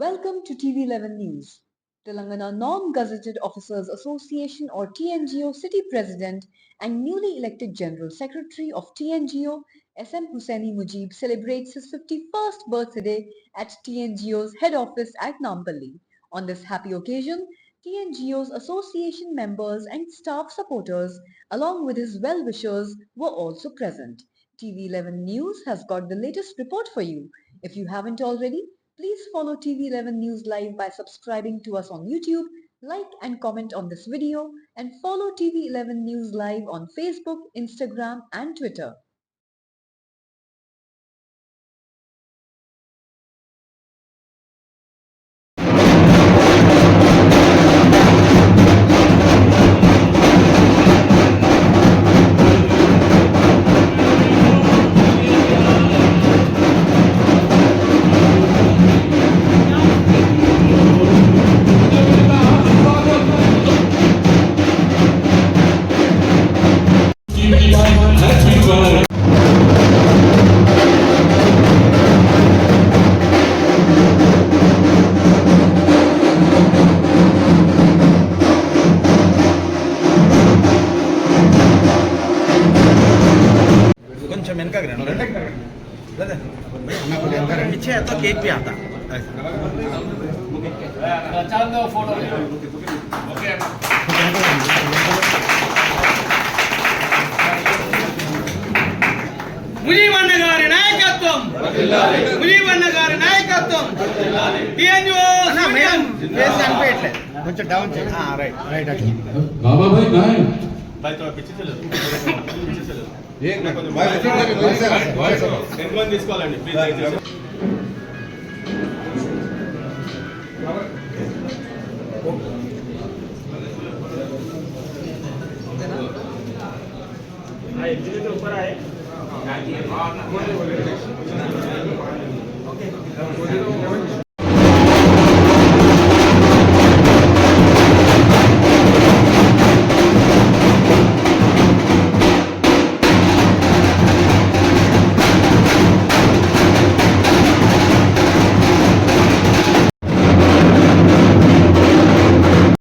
Welcome to TV11 News. Telangana Non-Gazetted Officers Association or TNGO City President and newly elected General Secretary of TNGO SM Hussaini Mujib celebrates his 51st birthday at TNGO's head office at Nampally. On this happy occasion, TNGO's association members and staff supporters along with his well-wishers were also present. TV11 News has got the latest report for you. If you haven't already, please follow TV11 News Live by subscribing to us on YouTube, like and comment on this video, and follow TV11 News Live on Facebook, Instagram, and Twitter. కొంచెం వెనక पीछे है तो cake भी आता ముజీబ్ అన్న గారి నాయకత్వం ముజీబ్ అన్న గారి నాయకత్వం టీఎన్జిఓ మేడం ఫేస్ కనిపించట్లేదు కొంచెం డౌన్ చేయండి రైట్ రైట్ అట్లా बाबा भाई कहाँ है? भाई थोड़ा पीछे चलो पीछे चलो ये కొంచెం తీసుకోవాలండి ప్లీజ్ ऊपर आए ओके